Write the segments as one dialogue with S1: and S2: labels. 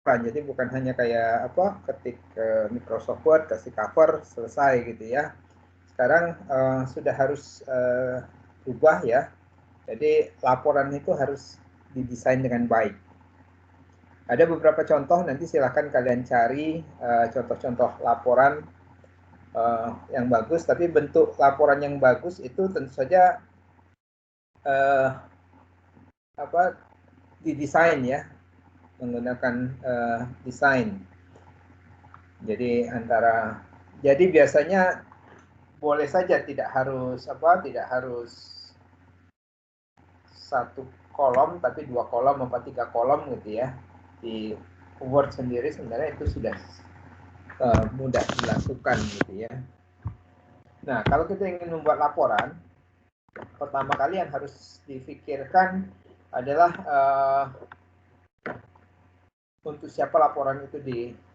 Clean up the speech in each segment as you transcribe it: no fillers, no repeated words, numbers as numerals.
S1: Jadi bukan hanya kayak apa, ketik Microsoft Word, kasih cover, selesai gitu ya. Sekarang sudah harus berubah ya. Jadi laporan itu harus didesain dengan baik. Ada beberapa contoh, nanti silahkan kalian cari contoh-contoh laporan yang bagus. Tapi bentuk laporan yang bagus itu tentu saja didesain ya, menggunakan desain. Jadi biasanya boleh saja tidak harus satu kolom, tapi 2 kolom, 3 kolom gitu ya. Di Word sendiri sebenarnya itu sudah mudah dilakukan gitu ya. Nah, kalau kita ingin membuat laporan, pertama kali yang harus difikirkan adalah untuk siapa laporan itu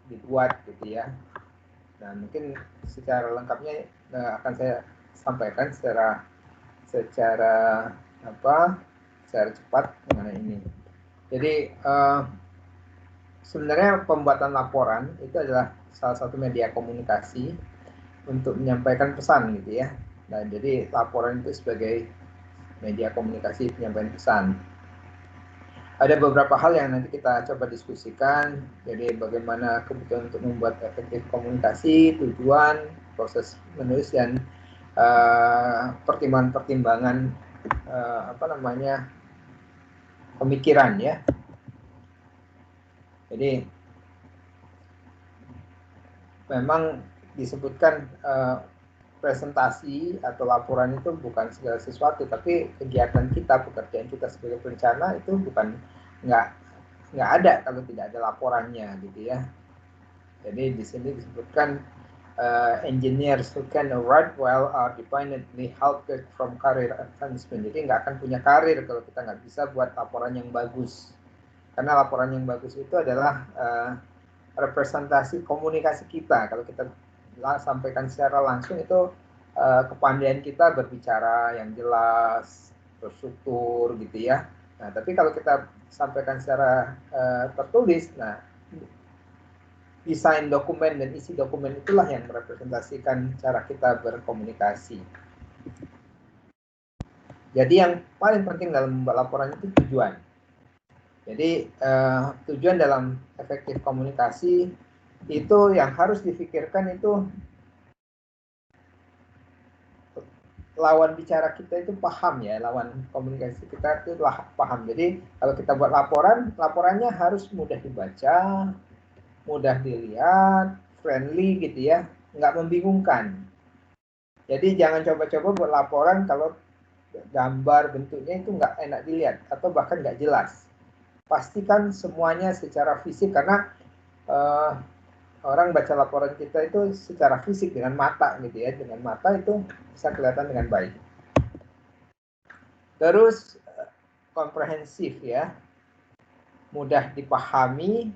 S1: dibuat gitu ya. Nah, mungkin secara lengkapnya akan saya sampaikan secara cepat mengenai ini. Jadi sebenarnya pembuatan laporan itu adalah salah satu media komunikasi untuk menyampaikan pesan gitu ya. Nah, jadi laporan itu sebagai media komunikasi penyampaian pesan. Ada beberapa hal yang nanti kita coba diskusikan. Jadi bagaimana kebutuhan untuk membuat efektif komunikasi, tujuan, proses menulis, dan pertimbangan-pertimbangan pemikiran ya. Jadi memang disebutkan presentasi atau laporan itu bukan segala sesuatu, tapi kegiatan kita, pekerjaan kita sebagai perencana itu nggak ada kalau tidak ada laporannya gitu ya. Jadi di sini disebutkan engineers who can write well are definitely helped from career advancement. Jadi nggak akan punya karir kalau kita nggak bisa buat laporan yang bagus. Karena laporan yang bagus itu adalah representasi komunikasi kita. Kalau kita sampaikan secara langsung itu kepandaian kita berbicara yang jelas, terstruktur gitu ya. Nah, tapi kalau kita sampaikan secara tertulis, nah desain dokumen dan isi dokumen itulah yang merepresentasikan cara kita berkomunikasi. Jadi yang paling penting dalam membuat laporan itu tujuan. Jadi tujuan dalam efektif komunikasi itu yang harus difikirkan itu lawan bicara kita itu paham ya, lawan komunikasi kita itu paham. Jadi kalau kita buat laporan, laporannya harus mudah dibaca, mudah dilihat, friendly gitu ya, nggak membingungkan. Jadi jangan coba-coba buat laporan kalau gambar bentuknya itu nggak enak dilihat atau bahkan nggak jelas. Pastikan semuanya secara fisik, karena orang baca laporan kita itu secara fisik dengan mata gitu ya, dengan mata itu bisa kelihatan dengan baik. Terus komprehensif ya, mudah dipahami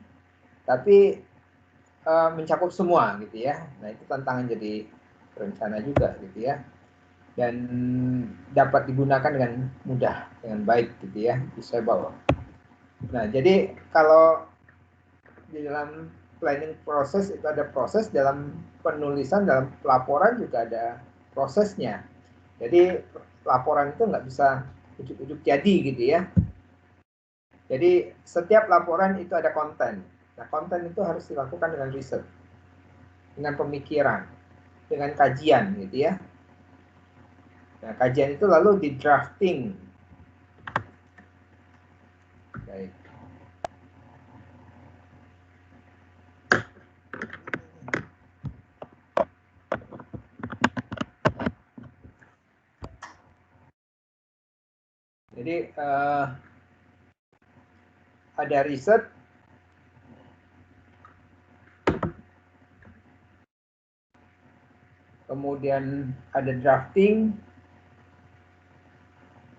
S1: tapi mencakup semua gitu ya. Nah, itu tantangan jadi perencana juga gitu ya, dan dapat digunakan dengan mudah, dengan baik gitu ya, usable. Nah, jadi kalau di dalam planning proses itu ada proses, dalam penulisan, dalam laporan juga ada prosesnya. Jadi laporan itu nggak bisa ujuk-ujuk jadi gitu ya. Jadi setiap laporan itu ada konten. Nah, konten itu harus dilakukan dengan riset, dengan pemikiran, dengan kajian gitu ya. Nah, kajian itu lalu di drafting. Baik. Jadi ada riset, kemudian ada drafting,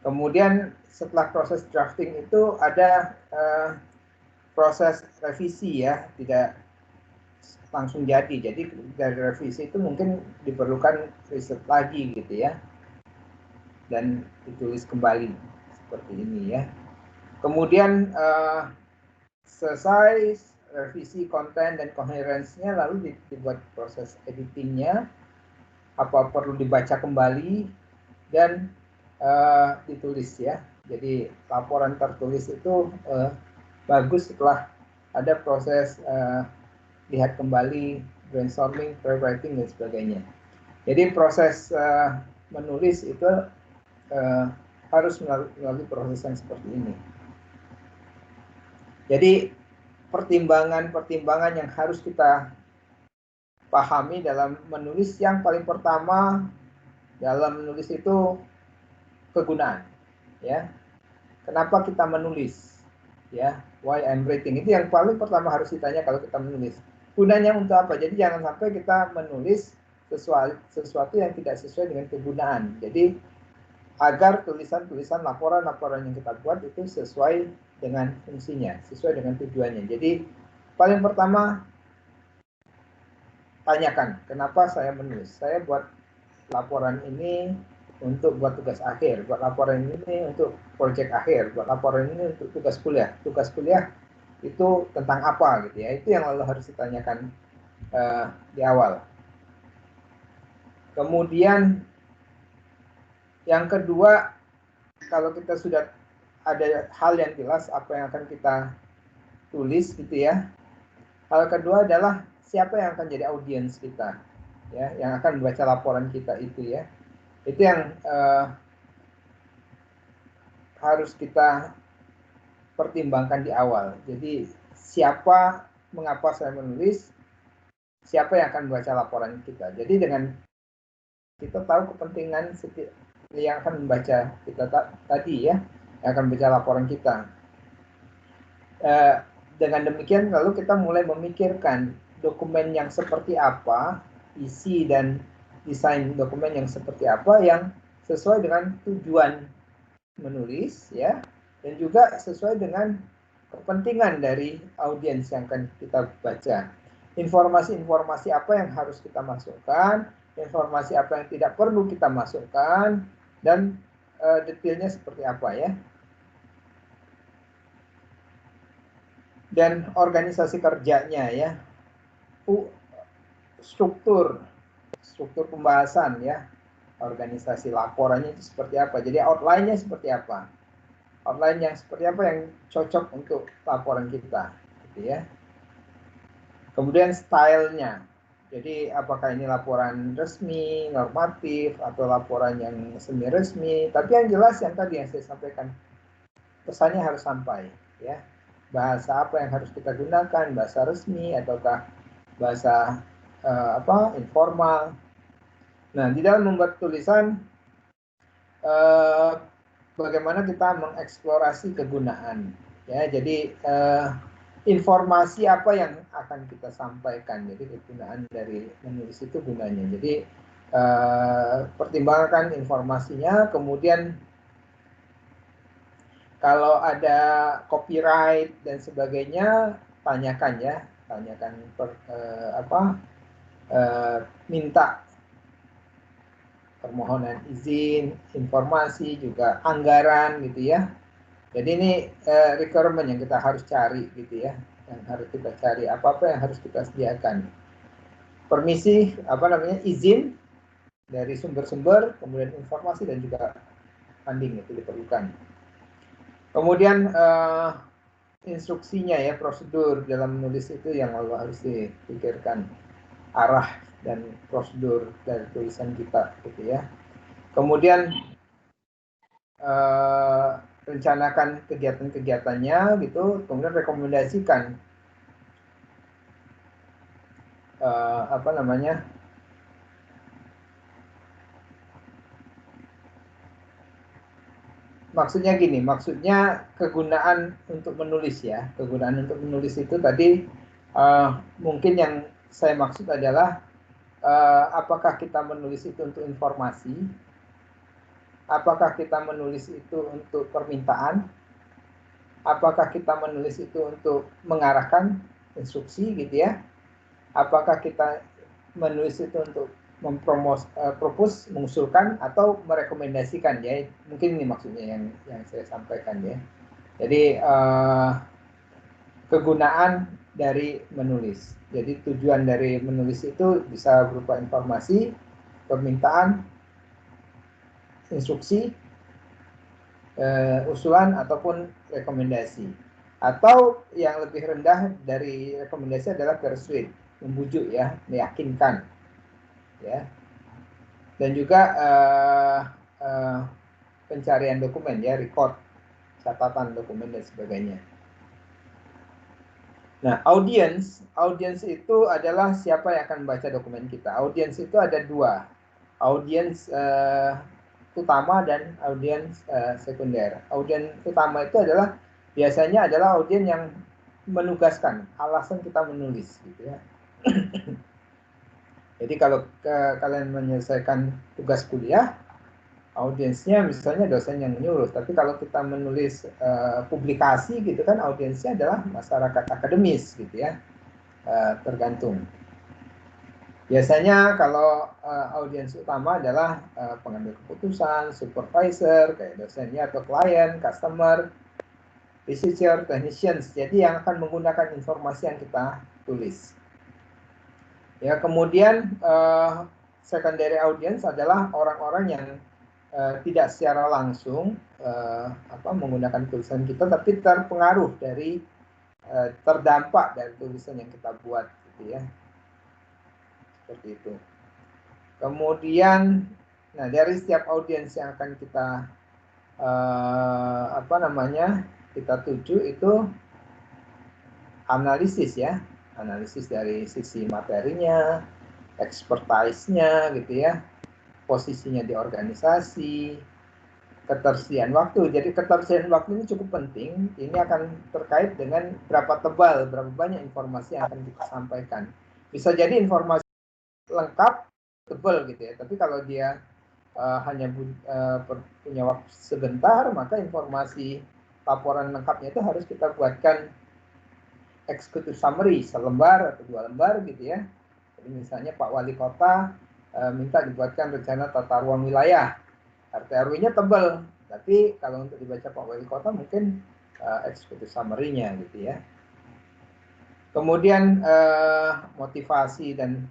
S1: kemudian setelah proses drafting itu ada proses revisi ya, tidak langsung jadi. Jadi dari revisi itu mungkin diperlukan riset lagi gitu ya, dan ditulis kembali seperti ini ya. Kemudian selesai revisi konten dan koherensinya, lalu dibuat proses editingnya, apa perlu dibaca kembali dan ditulis ya. Jadi laporan tertulis itu bagus setelah ada proses lihat kembali, brainstorming, pre-writing dan sebagainya. Jadi proses menulis itu harus melalui proses yang seperti ini. Jadi pertimbangan-pertimbangan yang harus kita pahami dalam menulis, yang paling pertama dalam menulis itu kegunaan, ya. Kenapa kita menulis, ya? Why I'm writing, itu yang paling pertama harus ditanya kalau kita menulis. Gunanya untuk apa? Jadi jangan sampai kita menulis sesuatu yang tidak sesuai dengan kegunaan. Jadi agar tulisan-tulisan laporan-laporan yang kita buat itu sesuai dengan fungsinya, sesuai dengan tujuannya. Jadi paling pertama tanyakan, kenapa saya menulis? Saya buat laporan ini untuk buat tugas akhir, buat laporan ini untuk proyek akhir, buat laporan ini untuk tugas kuliah. Tugas kuliah itu tentang apa gitu ya? Itu yang lalu harus ditanyakan di awal. Kemudian yang kedua, kalau kita sudah ada hal yang jelas apa yang akan kita tulis gitu ya. Hal kedua adalah siapa yang akan jadi audiens kita, ya, yang akan membaca laporan kita itu ya. Itu yang harus kita pertimbangkan di awal. Jadi siapa, mengapa saya menulis, siapa yang akan membaca laporan kita. Jadi dengan kita tahu kepentingan yang akan membaca kita tadi ya, yang akan membaca laporan kita. Dengan demikian lalu kita mulai memikirkan dokumen yang seperti apa, isi dan desain dokumen yang seperti apa yang sesuai dengan tujuan menulis ya, dan juga sesuai dengan kepentingan dari audiens yang akan kita baca. Informasi-informasi apa yang harus kita masukkan, informasi apa yang tidak perlu kita masukkan, dan detailnya seperti apa ya. Dan organisasi kerjanya ya, struktur pembahasan ya, organisasi laporannya itu seperti apa, jadi outline-nya seperti apa, outline yang seperti apa yang cocok untuk laporan kita gitu ya. Kemudian stylenya, jadi apakah ini laporan resmi, normatif, atau laporan yang semi resmi, tapi yang jelas yang tadi yang saya sampaikan, pesannya harus sampai ya. Bahasa apa yang harus kita gunakan, bahasa resmi ataukah bahasa informal. Nah, di dalam membuat tulisan bagaimana kita mengeksplorasi kegunaan ya. Jadi informasi apa yang akan kita sampaikan, jadi kegunaan dari menulis itu gunanya. Jadi pertimbangkan informasinya, kemudian kalau ada copyright dan sebagainya, tanyakan ya, minta permohonan izin, informasi, juga anggaran gitu ya. Jadi ini requirement yang kita harus cari gitu ya, yang harus kita cari, apa-apa yang harus kita sediakan. Permisi, izin dari sumber-sumber, kemudian informasi dan juga funding itu diperlukan. Kemudian instruksinya ya, prosedur dalam menulis itu yang harus dipikirkan, arah dan prosedur dari tulisan kita gitu ya. Kemudian rencanakan kegiatan-kegiatannya gitu, kemudian rekomendasikan maksudnya gini, maksudnya kegunaan untuk menulis ya. Kegunaan untuk menulis itu tadi mungkin yang saya maksud adalah apakah kita menulis itu untuk informasi, apakah kita menulis itu untuk permintaan, apakah kita menulis itu untuk mengarahkan instruksi gitu ya, apakah kita menulis itu untuk propose, mengusulkan atau merekomendasikan ya. Mungkin ini maksudnya yang saya sampaikan ya. Jadi kegunaan dari menulis. Jadi tujuan dari menulis itu bisa berupa informasi, permintaan, instruksi, usulan ataupun rekomendasi. Atau yang lebih rendah dari rekomendasi adalah persuade, membujuk ya, meyakinkan ya. Dan juga pencarian dokumen ya, record, catatan dokumen dan sebagainya. Nah, audience itu adalah siapa yang akan membaca dokumen kita. Audience itu ada dua, audience utama dan audiens sekunder. Audiens utama itu adalah biasanya adalah audiens yang menugaskan, alasan kita menulis gitu ya. Jadi kalau kalian menyelesaikan tugas kuliah, audiensnya misalnya dosen yang menyuruh. Tapi kalau kita menulis publikasi gitu kan, audiensnya adalah masyarakat akademis gitu ya. Tergantung. Biasanya kalau audiens utama adalah pengambil keputusan, supervisor, kayak dosennya atau klien, customer, researcher, technicians. Jadi yang akan menggunakan informasi yang kita tulis. Ya, kemudian secondary audience adalah orang-orang yang tidak secara langsung menggunakan tulisan kita, tapi terpengaruh dari terdampak dari tulisan yang kita buat, gitu ya. Seperti itu. Kemudian, nah dari setiap audiens yang akan kita kita tuju itu analisis ya, analisis dari sisi materinya, expertise-nya gitu ya, posisinya di organisasi, ketersediaan waktu. Jadi ketersediaan waktu ini cukup penting. Ini akan terkait dengan berapa tebal, berapa banyak informasi yang akan kita sampaikan. Bisa jadi informasi lengkap, tebal gitu ya. Tapi kalau dia hanya punya waktu sebentar, maka informasi laporan lengkapnya itu harus kita buatkan executive summary selembar atau 2 lembar gitu ya. Jadi misalnya Pak Wali Kota minta dibuatkan rencana tata ruang wilayah. RT RW-nya tebal, tapi kalau untuk dibaca Pak Wali Kota mungkin executive summary-nya gitu ya. Kemudian motivasi dan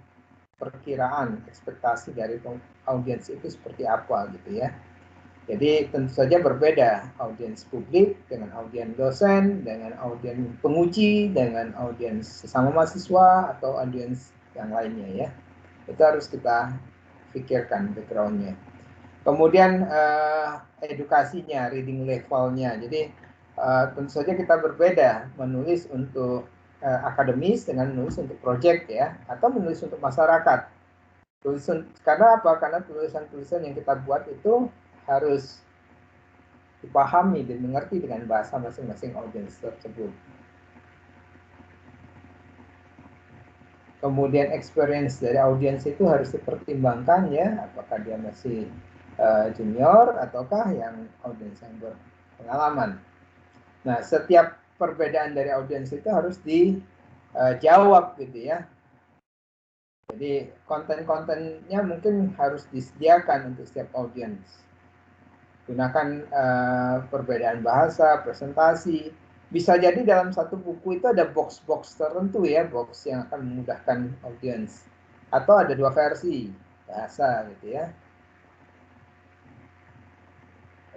S1: perkiraan ekspektasi dari audiens itu seperti apa gitu ya. Jadi tentu saja berbeda audiens publik dengan audiens dosen, dengan audiens penguji, dengan audiens sesama mahasiswa atau audiens yang lainnya ya. Itu harus kita pikirkan background-nya. Kemudian edukasinya, reading level-nya. Jadi tentu saja kita berbeda menulis untuk akademis dengan menulis untuk project ya, atau menulis untuk masyarakat. Karena apa? Karena tulisan-tulisan yang kita buat itu harus dipahami dan mengerti dengan bahasa masing-masing audiens tersebut. Kemudian experience dari audiens itu harus dipertimbangkan ya, apakah dia masih junior ataukah yang audiens yang berpengalaman. Nah, setiap perbedaan dari audiens itu harus dijawab gitu ya. Jadi konten-kontennya mungkin harus disediakan untuk setiap audiens. Gunakan perbedaan bahasa, presentasi. Bisa jadi dalam satu buku itu ada box-box tertentu ya, box yang akan memudahkan audiens. Atau ada 2 versi bahasa gitu ya.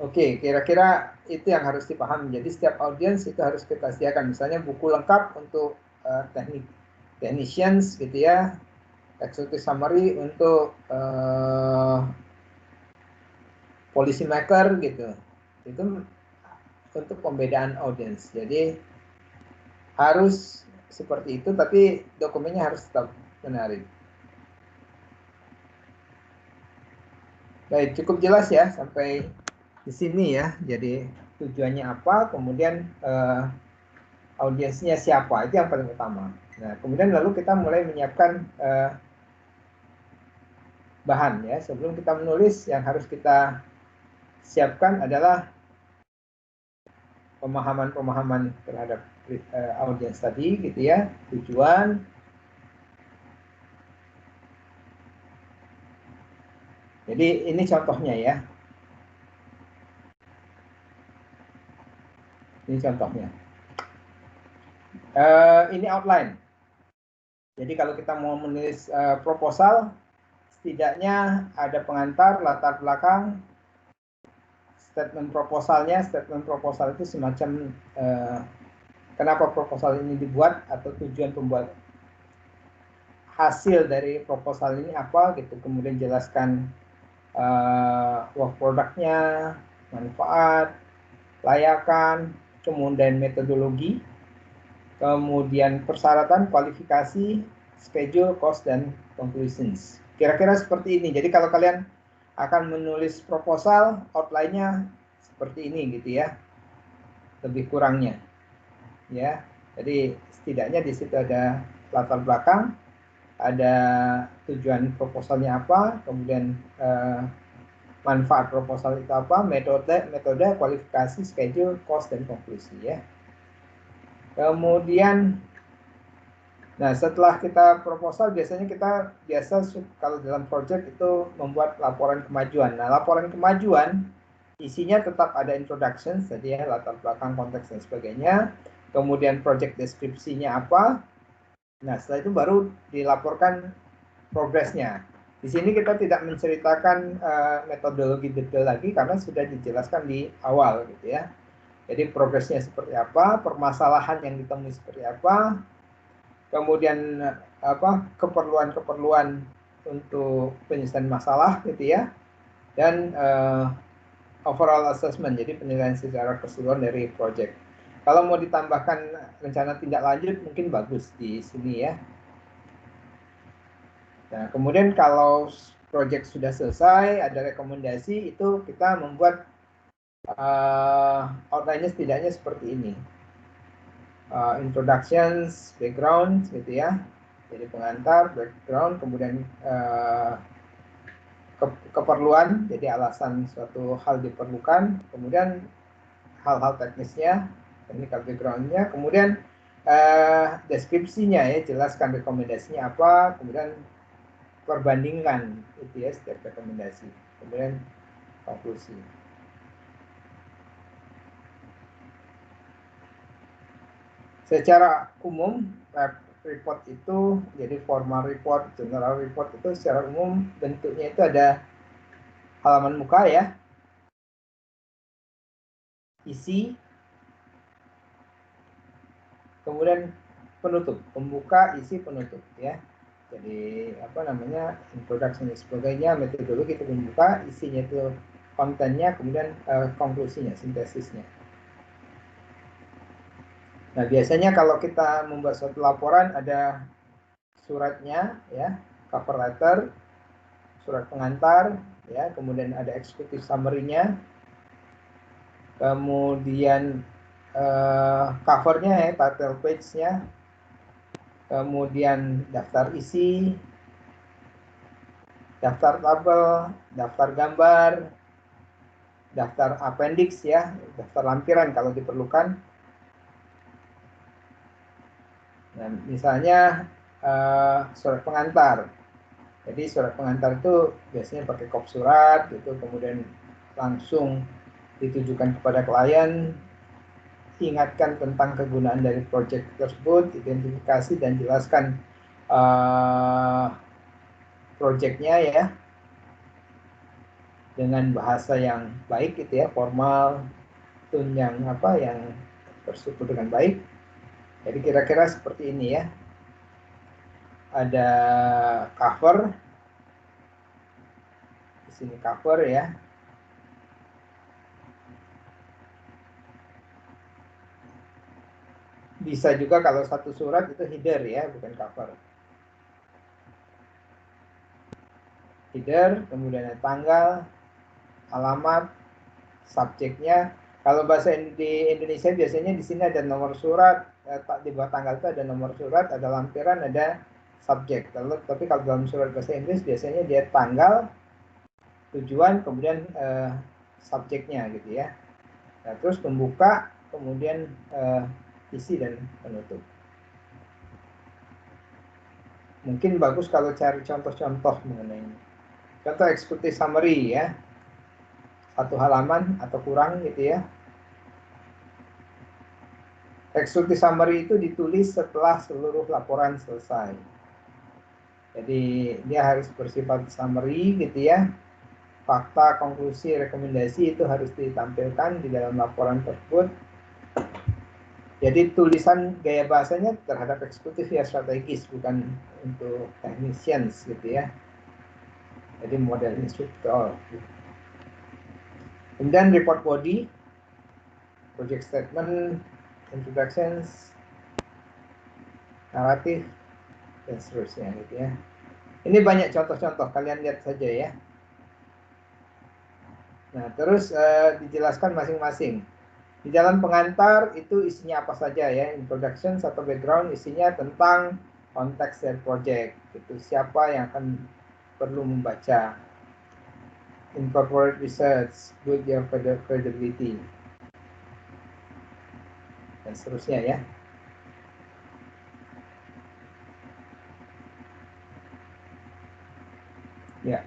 S1: Oke, kira-kira itu yang harus dipahami. Jadi setiap audiens itu harus kita sediakan. Misalnya buku lengkap untuk technicians gitu ya, executive summary untuk policy maker gitu. Itu untuk pembedaan audiens. Jadi harus seperti itu, tapi dokumennya harus tetap menarik. Baik, cukup jelas ya sampai di sini ya. Jadi tujuannya apa, kemudian audiensnya siapa, itu yang paling utama. Nah, kemudian lalu kita mulai menyiapkan bahan ya. Sebelum kita menulis, yang harus kita siapkan adalah pemahaman-pemahaman terhadap audiens tadi gitu ya, tujuan. Jadi ini contohnya ya. Ini contohnya. Ini outline. Jadi kalau kita mau menulis proposal, setidaknya ada pengantar, latar belakang, statement proposalnya. Statement proposal itu semacam kenapa proposal ini dibuat atau tujuan pembuat hasil dari proposal ini apa gitu. Kemudian jelaskan work produknya, manfaat, layakan, kemudian metodologi, kemudian persyaratan, kualifikasi, schedule, cost, dan conclusions. Kira-kira seperti ini. Jadi kalau kalian akan menulis proposal, outline-nya seperti ini gitu ya. Lebih kurangnya. Ya. Jadi setidaknya di situ ada latar belakang, ada tujuan proposalnya apa, kemudian manfaat proposal itu apa, metode, kualifikasi, schedule, cost, dan konklusi ya. Kemudian, nah setelah kita proposal biasanya kita kalau dalam project itu membuat laporan kemajuan. Nah laporan kemajuan isinya tetap ada introduction, jadi ya latar belakang, konteks dan sebagainya. Kemudian project deskripsinya apa. Nah setelah itu baru dilaporkan progresnya. Di sini kita tidak menceritakan metodologi detail lagi karena sudah dijelaskan di awal gitu ya. Jadi progresnya seperti apa, permasalahan yang ditemui seperti apa, kemudian keperluan-keperluan untuk penyelesaian masalah gitu ya, dan overall assessment, jadi penilaian secara keseluruhan dari project. Kalau mau ditambahkan rencana tindak lanjut mungkin bagus di sini ya. Nah, kemudian kalau project sudah selesai, ada rekomendasi, itu kita membuat outline-nya setidaknya seperti ini. Introductions, background, gitu ya. Jadi pengantar, background, kemudian keperluan, jadi alasan suatu hal diperlukan, kemudian hal-hal teknisnya, technical background-nya, kemudian deskripsinya ya, jelaskan rekomendasinya apa, kemudian perbandingkan itu ya setiap rekomendasi, kemudian konklusi. Secara umum report itu jadi formal report, general report itu secara umum bentuknya itu ada halaman muka ya, isi, kemudian penutup, pembuka, isi, penutup ya. Jadi introduction dan sebagainya, metodologi itu pembuka, isinya itu kontennya, kemudian konklusinya, sintesisnya. Nah biasanya kalau kita membuat suatu laporan ada suratnya ya, cover letter, surat pengantar ya, kemudian ada executive summary-nya, kemudian covernya ya, title page-nya, kemudian daftar isi, daftar tabel, daftar gambar, daftar appendix ya, daftar lampiran kalau diperlukan. Nah, misalnya surat pengantar. Jadi surat pengantar itu biasanya pakai kop surat gitu, kemudian langsung ditujukan kepada klien, ingatkan tentang kegunaan dari proyek tersebut, identifikasi dan jelaskan proyeknya ya dengan bahasa yang baik gitu ya, formal, tone yang terstruktur dengan baik. Jadi kira-kira seperti ini ya. Ada cover, di sini cover ya. Bisa juga kalau satu surat itu header ya, bukan cover. Header, kemudian ada tanggal, alamat, subjeknya. Kalau bahasa di Indonesia biasanya di sini ada nomor surat, di bawah tanggal itu ada nomor surat, ada lampiran, ada subjek. Tapi kalau dalam surat bahasa Inggris biasanya dia tanggal, tujuan, kemudian subjeknya gitu ya. Nah, terus pembuka, kemudian isi dan penutup. Mungkin bagus kalau cari contoh-contoh mengenai ini. Contoh executive summary ya. Satu halaman atau kurang gitu ya. Executive summary itu ditulis setelah seluruh laporan selesai. Jadi dia harus bersifat summary gitu ya. Fakta, konklusi, rekomendasi itu harus ditampilkan di dalam laporan tersebut. Jadi tulisan gaya bahasanya terhadap eksekutif ya strategis, bukan untuk technicians gitu ya. Jadi model instruktur. Kemudian report body, project statement, introductions, naratif, dan seterusnya gitu ya. Ini banyak contoh-contoh, kalian lihat saja ya. Nah, terus dijelaskan masing-masing. Di dalam pengantar itu isinya apa saja ya, introduction atau background isinya tentang konteks dari project, gitu. Siapa yang akan perlu membaca, incorporate research, build your credibility, dan seterusnya ya. Ya.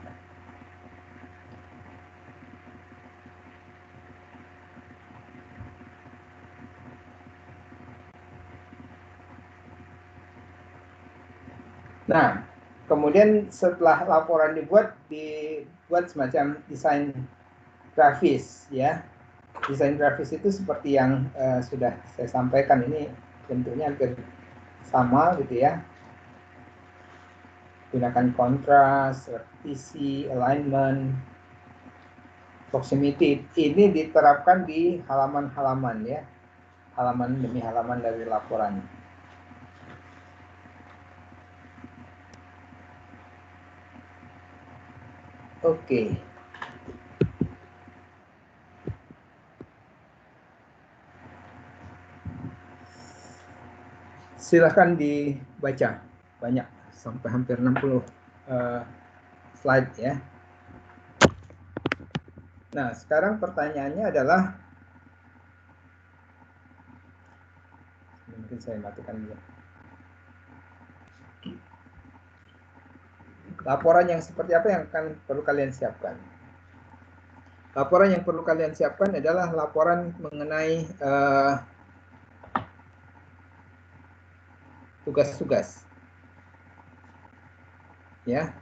S1: Nah, kemudian setelah laporan dibuat semacam desain grafis ya. Desain grafis itu seperti yang sudah saya sampaikan, ini bentuknya hampir sama gitu ya. Gunakan kontras, repetisi, alignment, proximity. Ini diterapkan di halaman-halaman ya. Halaman demi halaman dari laporan. Oke. Silahkan dibaca. Banyak, sampai hampir 60 slide ya. Nah, sekarang pertanyaannya adalah, mungkin saya matikan dulu. Laporan yang seperti apa yang akan perlu kalian siapkan? Laporan yang perlu kalian siapkan adalah laporan mengenai tugas-tugas. Ya.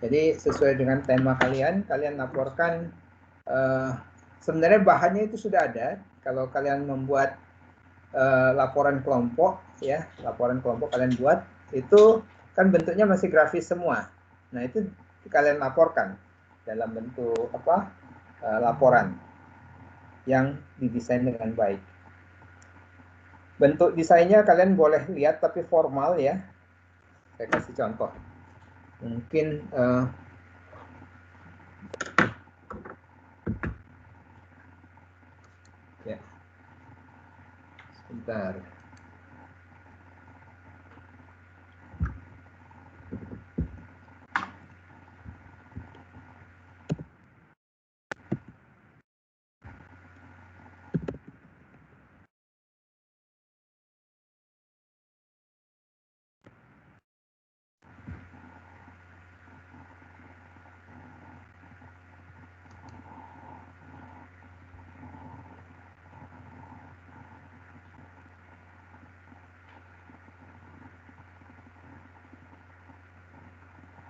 S1: Jadi sesuai dengan tema kalian laporkan. Sebenarnya bahannya itu sudah ada. Kalau kalian membuat laporan kelompok, ya, laporan kelompok kalian buat, itu kan bentuknya masih grafis semua. Nah, itu kalian laporkan dalam bentuk apa? Laporan yang didesain dengan baik. Bentuk desainnya kalian boleh lihat tapi formal ya. Saya kasih contoh. Mungkin ya. Sebentar.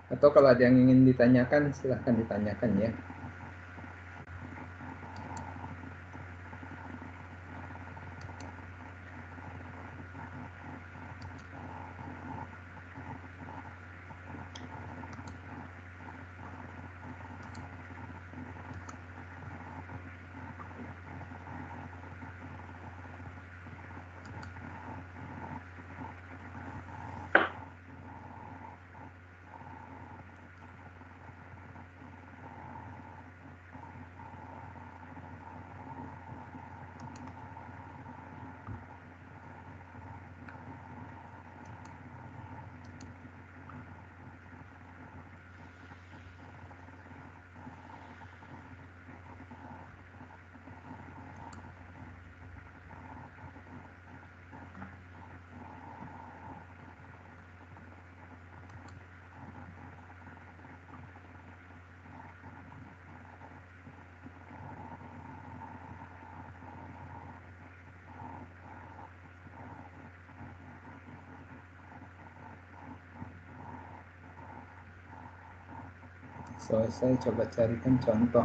S1: Atau kalau ada yang ingin ditanyakan, silahkan ditanyakan ya. So, saya coba carikan contoh.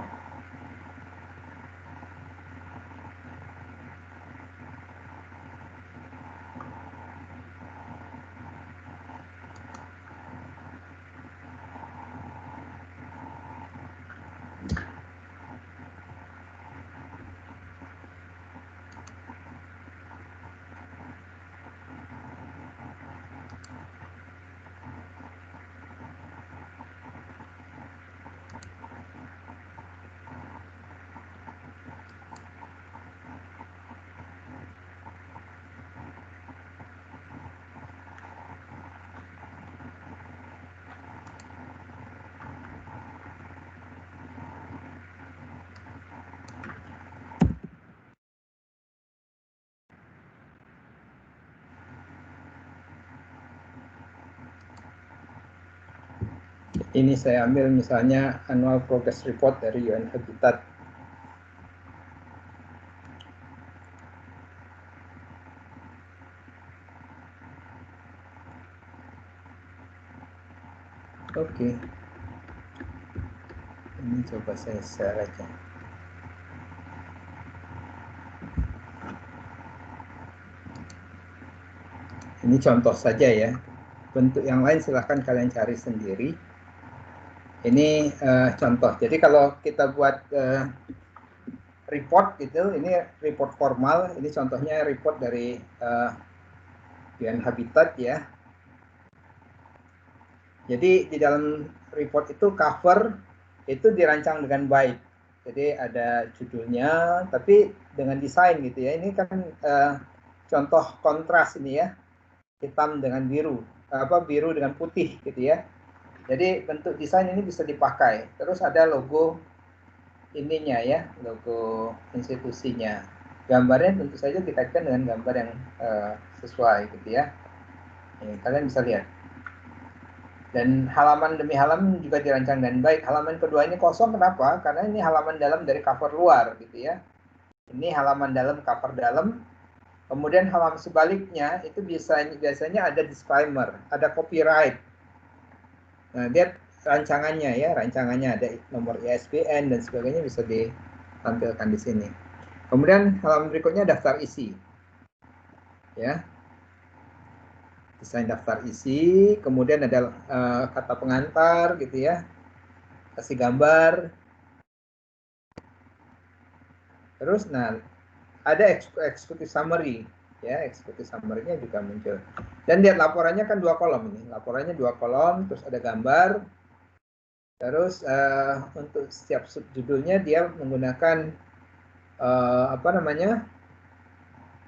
S1: Ini saya ambil misalnya annual progress report dari UN Habitat. Oke. Ini coba saya share aja. Ini contoh saja ya. Bentuk yang lain silahkan kalian cari sendiri. Ini contoh. Jadi kalau kita buat report gitu, ini report formal. Ini contohnya report dari UN Habitat ya. Jadi di dalam report itu cover itu dirancang dengan baik. Jadi ada judulnya, tapi dengan desain gitu ya. Ini kan contoh kontras ini ya, hitam dengan biru, biru dengan putih gitu ya. Jadi bentuk desain ini bisa dipakai. Terus ada logo ininya ya, logo institusinya. Gambarnya tentu saja dikaitkan dengan gambar yang sesuai gitu ya. Ini, kalian bisa lihat. Dan halaman demi halaman juga dirancang dengan baik. Halaman kedua ini kosong, kenapa? Karena ini halaman dalam dari cover luar gitu ya. Ini halaman dalam, cover dalam. Kemudian halaman sebaliknya itu biasanya ada disclaimer, ada copyright. Nah, lihat rancangannya ya, rancangannya ada nomor ISBN dan sebagainya bisa ditampilkan di sini. Kemudian halaman berikutnya daftar isi. Ya. Desain daftar isi, kemudian ada kata pengantar gitu ya. Kasih gambar. Terus nah ada executive summary ya, executive summary-nya juga muncul. Dan lihat laporannya kan 2 kolom ini. Laporannya 2 kolom, terus ada gambar. Terus untuk setiap subjudulnya dia menggunakan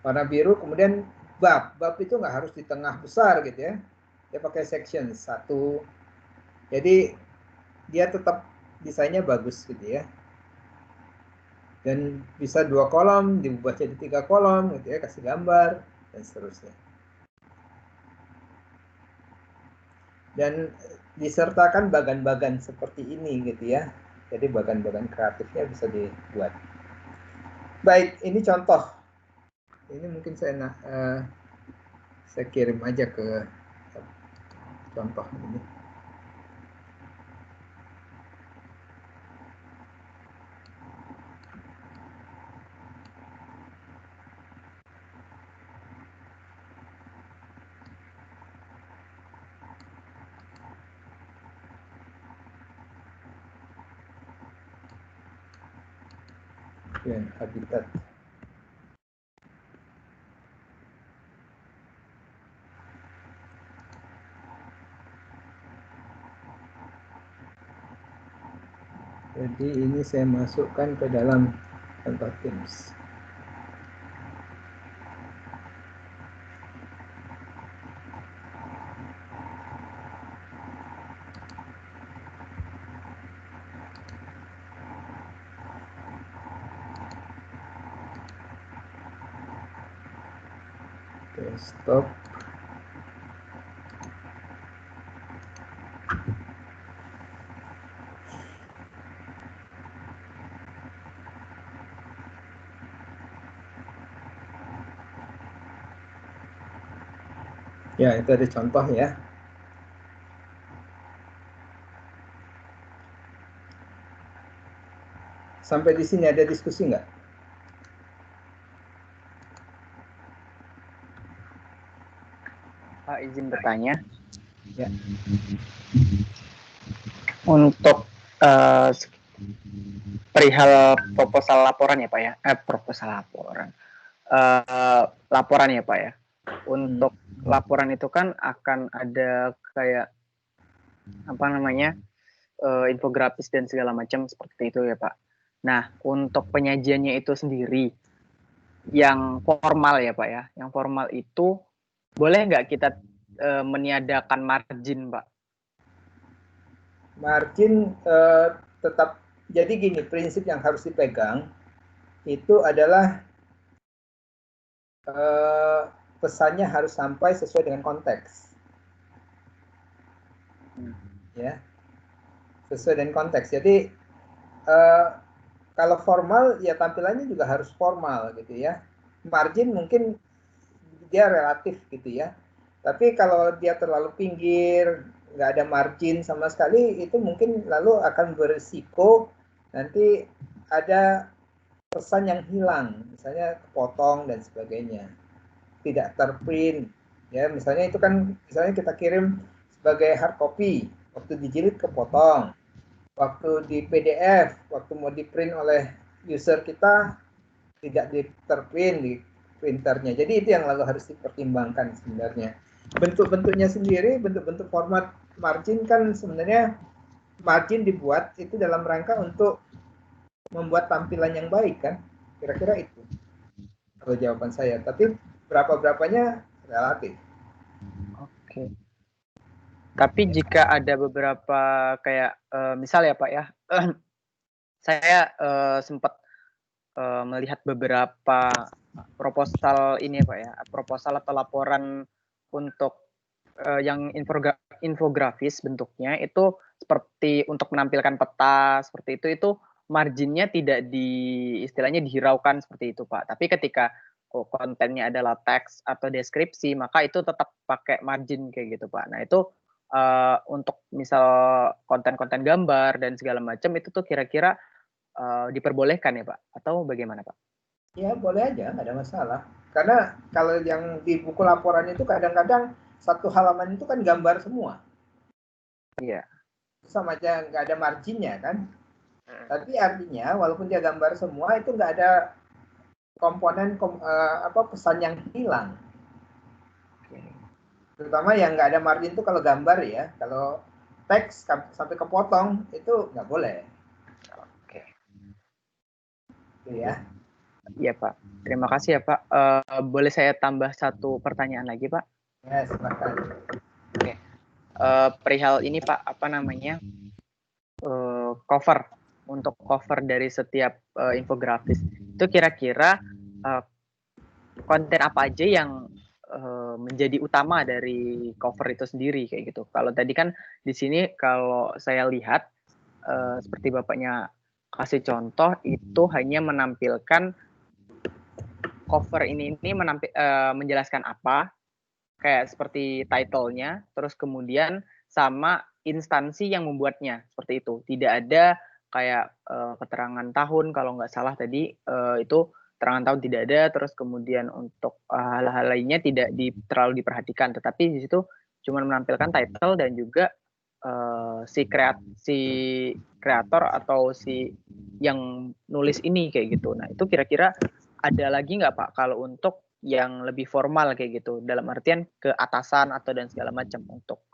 S1: warna biru, kemudian bab itu nggak harus di tengah besar gitu ya, dia pakai section 1, jadi dia tetap desainnya bagus gitu ya, dan bisa 2 kolom diubah jadi 3 kolom gitu ya, kasih gambar dan seterusnya. Dan disertakan bagan-bagan seperti ini gitu ya, jadi bagan-bagan kreatifnya bisa dibuat. Baik, ini contoh. Ini mungkin saya kirim aja ke contoh ini. UN Habitat. Jadi ini saya masukkan ke dalam contoh Teams. Oke, stop. Ya, itu ada contoh ya. Sampai di sini ada diskusi nggak?
S2: Pak, izin bertanya.
S1: Ya.
S2: Untuk perihal proposal laporan ya Pak ya, proposal laporan, laporan ya Pak ya. Untuk laporan itu kan akan ada kayak apa namanya infografis dan segala macam seperti itu ya Pak. Nah untuk penyajiannya itu sendiri yang formal ya Pak ya, yang formal itu boleh nggak kita meniadakan margin Pak?
S1: Margin tetap, jadi gini, prinsip yang harus dipegang itu adalah pesannya harus sampai sesuai dengan konteks. Ya, sesuai dengan konteks. Jadi kalau formal ya tampilannya juga harus formal gitu ya. Margin mungkin dia relatif gitu ya. Tapi kalau dia terlalu pinggir, nggak ada margin sama sekali, itu mungkin lalu akan berisiko nanti ada pesan yang hilang, misalnya kepotong dan sebagainya, tidak terprint. Ya, misalnya itu kan, misalnya kita kirim sebagai hard copy, waktu dijilid kepotong, waktu di PDF, waktu mau di print oleh user kita tidak di terprint di printernya. Jadi itu yang lalu harus dipertimbangkan sebenarnya. Bentuk-bentuknya sendiri, bentuk-bentuk format margin kan sebenarnya margin dibuat itu dalam rangka untuk membuat tampilan yang baik kan. Kira-kira itu kalau jawaban saya. Tapi berapa-berapanya relatif.
S2: Oke. Tapi jika ada beberapa kayak misal ya Pak ya, saya sempat melihat beberapa proposal ini ya Pak ya, proposal atau laporan untuk yang infografis bentuknya itu seperti untuk menampilkan peta seperti itu marginnya tidak istilahnya dihiraukan seperti itu Pak. Tapi ketika kontennya adalah teks atau deskripsi maka itu tetap pakai margin kayak gitu Pak. Nah itu untuk misal konten-konten gambar dan segala macam itu tuh kira-kira diperbolehkan ya Pak? Atau bagaimana Pak?
S1: Ya boleh aja, nggak ada masalah. Karena kalau yang di buku laporan itu kadang-kadang satu halaman itu kan gambar semua.
S2: Iya.
S1: Sama aja nggak ada marginnya kan. Tapi artinya walaupun dia gambar semua itu nggak ada komponen pesan yang hilang. Terutama yang nggak ada margin itu kalau gambar ya. Kalau teks sampai kepotong itu nggak boleh.
S2: Oke.
S1: Gitu ya.
S2: Iya Pak. Terima kasih ya Pak. Boleh saya tambah satu pertanyaan lagi Pak?
S1: Ya silakan.
S2: Oke. Perihal ini Pak, apa namanya? Cover untuk cover dari setiap infografis itu kira-kira konten apa aja yang menjadi utama dari cover itu sendiri kayak gitu. Kalau tadi kan di sini kalau saya lihat seperti Bapaknya kasih contoh itu hanya menampilkan cover ini menjelaskan apa kayak seperti title-nya, terus kemudian sama instansi yang membuatnya seperti itu. Tidak ada kayak keterangan tahun kalau nggak salah tadi itu keterangan tahun tidak ada, terus kemudian untuk hal-hal lainnya tidak terlalu diperhatikan, tetapi di situ cuma menampilkan title dan juga si kreator atau si yang nulis ini kayak gitu. Nah itu kira-kira ada lagi nggak Pak kalau untuk yang lebih formal kayak gitu, dalam artian ke atasan atau dan segala macam untuk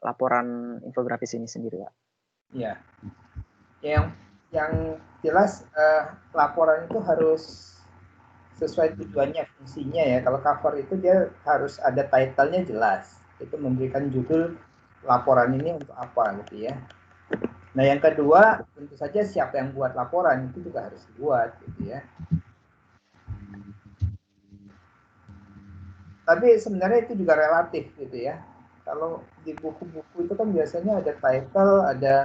S2: laporan infografis ini sendiri Pak?
S1: Ya, yang jelas laporan itu harus sesuai tujuannya, fungsinya ya. Kalau cover itu dia harus ada title-nya jelas. Itu memberikan judul laporan ini untuk apa gitu ya. Nah yang kedua tentu saja siapa yang buat laporan itu juga harus dibuat gitu ya. Tapi sebenarnya itu juga relatif gitu ya. Kalau di buku-buku itu kan biasanya ada title, ada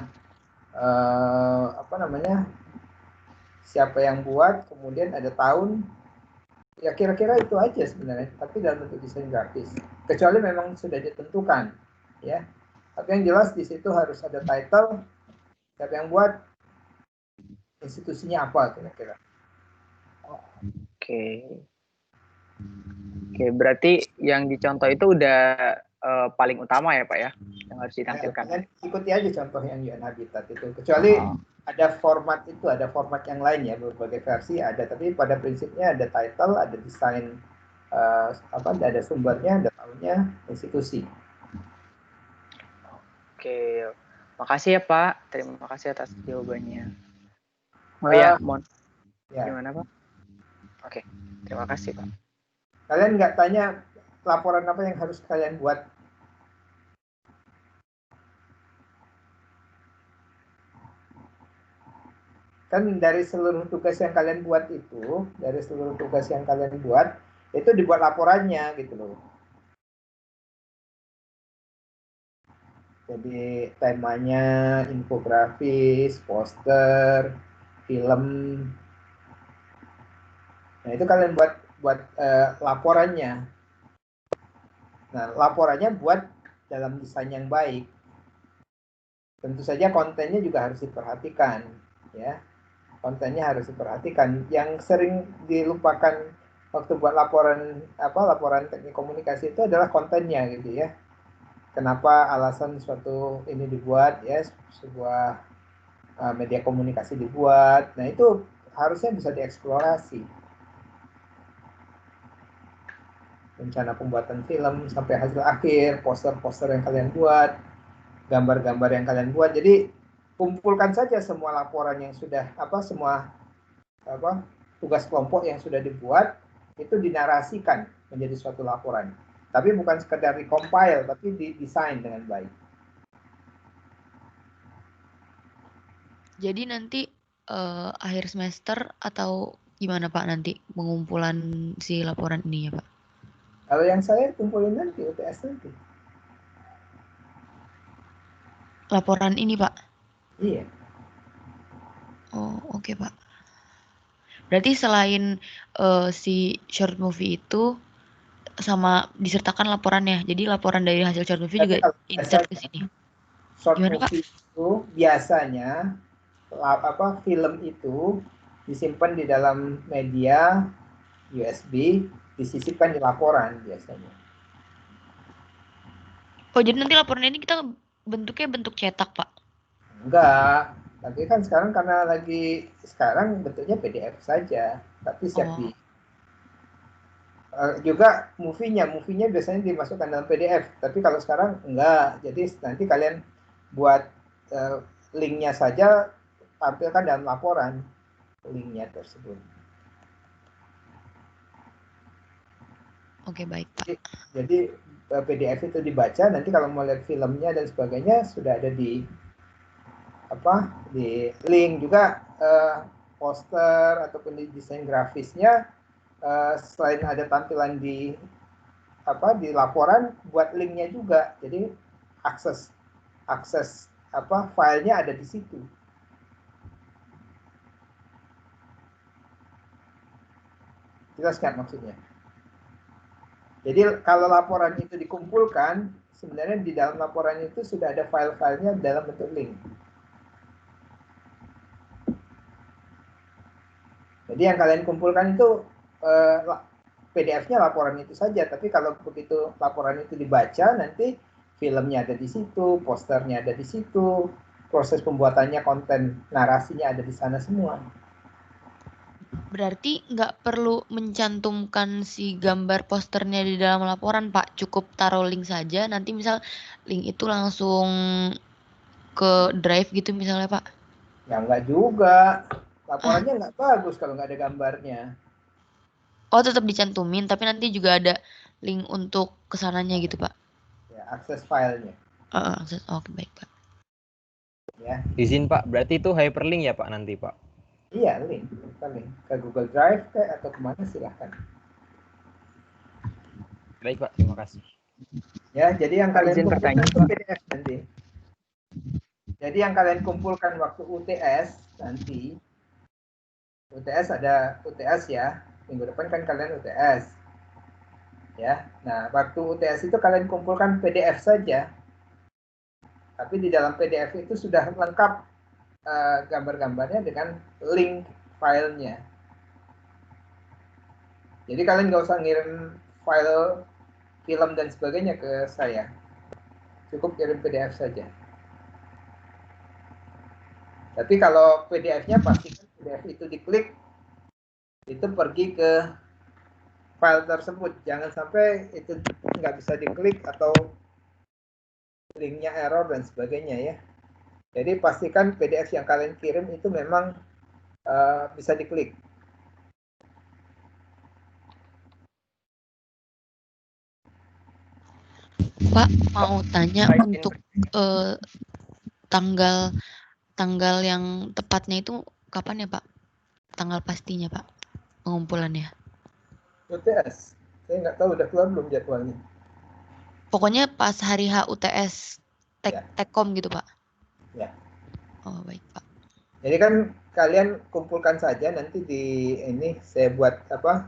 S1: siapa yang buat, kemudian ada tahun. Ya kira-kira itu aja sebenarnya. Tapi dalam bentuk desain grafis. Kecuali memang sudah ditentukan, ya. Tapi yang jelas di situ harus ada title, siapa yang buat, institusinya apa kira-kira.
S2: Oke. Oke, berarti yang dicontoh itu udah paling utama ya Pak ya, yang harus ditampilkan.
S1: Kalian ikuti aja contoh yang UN Habitat itu. Kecuali ada format yang lain ya, berbagai versi ada, tapi pada prinsipnya ada title, ada desain, ada sumbernya, ada tahunnya, institusi.
S2: Oke, makasih ya Pak. Terima kasih atas jawabannya. Oh ya, mohon. Gimana Pak? Oke, terima kasih Pak.
S1: Kalian nggak tanya laporan apa yang harus kalian buat? Kan dari seluruh tugas yang kalian buat itu, itu dibuat laporannya gitu loh. Jadi temanya infografis, poster, film. Nah itu kalian buat laporannya. Nah laporannya buat dalam desain yang baik. Tentu saja kontennya juga harus diperhatikan, ya. Kontennya harus diperhatikan. Yang sering dilupakan waktu buat laporan teknik komunikasi itu adalah kontennya gitu ya. Kenapa alasan suatu ini dibuat ya, sebuah media komunikasi dibuat. Nah itu harusnya bisa dieksplorasi. Rencana pembuatan film sampai hasil akhir, poster-poster yang kalian buat, gambar-gambar yang kalian buat. Jadi kumpulkan saja semua laporan yang sudah semua tugas kelompok yang sudah dibuat itu dinarasikan menjadi suatu laporan. Tapi bukan sekedar recompile, tapi didesain dengan baik.
S3: Jadi nanti akhir semester atau gimana Pak nanti pengumpulan si laporan ini ya Pak?
S1: Kalau yang saya kumpulin nanti UTS nanti.
S3: Laporan ini Pak?
S1: Iya.
S3: Oh oke Pak. Berarti selain si short movie itu sama disertakan laporannya. Jadi laporan dari hasil short movie
S1: Tapi
S3: juga insert ke sini.
S1: Short
S3: Gimana, Pak?
S1: movie itu biasanya film itu disimpan di dalam media USB, disisipkan di laporan biasanya.
S3: Oh, jadi nanti laporan ini kita bentuknya bentuk cetak, Pak?
S1: Enggak, tapi kan sekarang karena sekarang bentuknya PDF saja, tapi siap juga movie-nya biasanya dimasukkan dalam PDF, tapi kalau sekarang enggak. Jadi nanti kalian buat linknya saja, tampilkan dalam laporan linknya tersebut.
S3: Oke, baik Pak.
S1: Jadi PDF itu dibaca, nanti kalau mau lihat filmnya dan sebagainya sudah ada di link juga, poster ataupun di desain grafisnya. Selain ada tampilan di laporan, buat linknya juga, jadi akses filenya ada di situ. Jelas nggak maksudnya? Jadi kalau laporan itu dikumpulkan, sebenarnya di dalam laporan itu sudah ada file-filenya dalam bentuk link. Jadi yang kalian kumpulkan itu PDF-nya laporan itu saja, tapi kalau begitu laporan itu dibaca, nanti filmnya ada di situ, posternya ada di situ, proses pembuatannya, konten narasinya ada di sana semua.
S3: Berarti nggak perlu mencantumkan si gambar posternya di dalam laporan, Pak. Cukup taruh link saja, nanti misal link itu langsung ke drive gitu misalnya, Pak?
S1: Ya nggak juga. Laporannya nggak bagus kalau nggak ada gambarnya.
S3: Oh, tetap dicantumin, tapi nanti juga ada link untuk kesananya gitu, Pak?
S1: Ya, akses filenya.
S3: Akses, oke, baik, Pak.
S1: Ya.
S4: Izin Pak, berarti itu hyperlink ya Pak nanti Pak?
S1: Iya, link ke Google Drive atau kemana silahkan.
S4: Baik Pak, terima kasih.
S1: Ya, jadi yang kalian kumpulkan itu PDF nanti. Jadi yang kalian kumpulkan waktu UTS nanti, UTS ada UTS ya, minggu depan kan kalian UTS. Ya, nah waktu UTS itu kalian kumpulkan PDF saja. Tapi di dalam PDF itu sudah lengkap gambar-gambarnya dengan link filenya. Jadi kalian nggak usah ngirim file film dan sebagainya ke saya. Cukup kirim PDF saja. Tapi kalau PDF-nya pastikan PDF itu diklik, itu pergi ke file tersebut. Jangan sampai itu nggak bisa diklik atau linknya error dan sebagainya ya. Jadi pastikan PDF yang kalian kirim itu memang bisa diklik.
S3: Pak, mau tanya
S2: Baik,
S3: untuk tanggal yang tepatnya itu kapan ya Pak? Tanggal pastinya Pak, pengumpulannya.
S1: UTS, saya nggak tahu udah keluar belum jadwalnya.
S3: Pokoknya pas hari H UTS
S1: Ya.
S3: Tekom gitu Pak.
S1: Ya.
S3: Oh baik Pak.
S1: Jadi kan kalian kumpulkan saja nanti di ini saya buat apa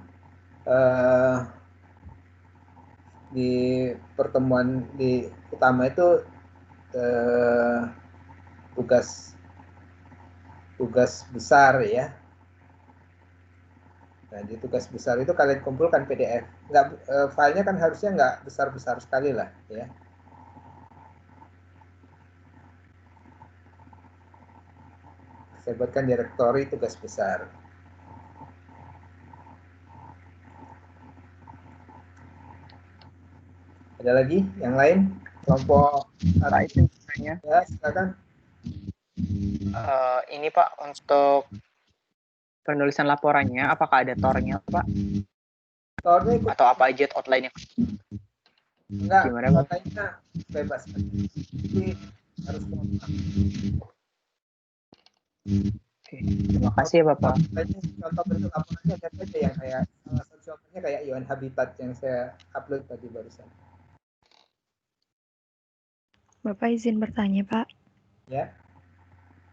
S1: di pertemuan di utama itu tugas besar ya. Nah di tugas besar itu kalian kumpulkan PDF. Nggak, filenya kan harusnya nggak besar-besar sekali lah ya. Saya buatkan direktori tugas besar. Ada lagi yang lain? Kelompok
S2: Pak, itu tanya.
S1: ya silakan.
S2: Ini Pak, untuk penulisan laporannya, apakah ada tornya Pak?
S1: Tornya ikut
S2: Atau apa aja outline-nya?
S1: enggak,
S2: Gimana Pak?
S1: outline-nya bebas. Jadi harus kompak.
S2: Oke, terima kasih ya Bapak.
S1: Contoh bentuk laporannya ada aja yang kayak salah satu contohnya kayak UN Habitat yang saya upload tadi barusan.
S5: Bapak izin bertanya, Pak.
S1: Ya.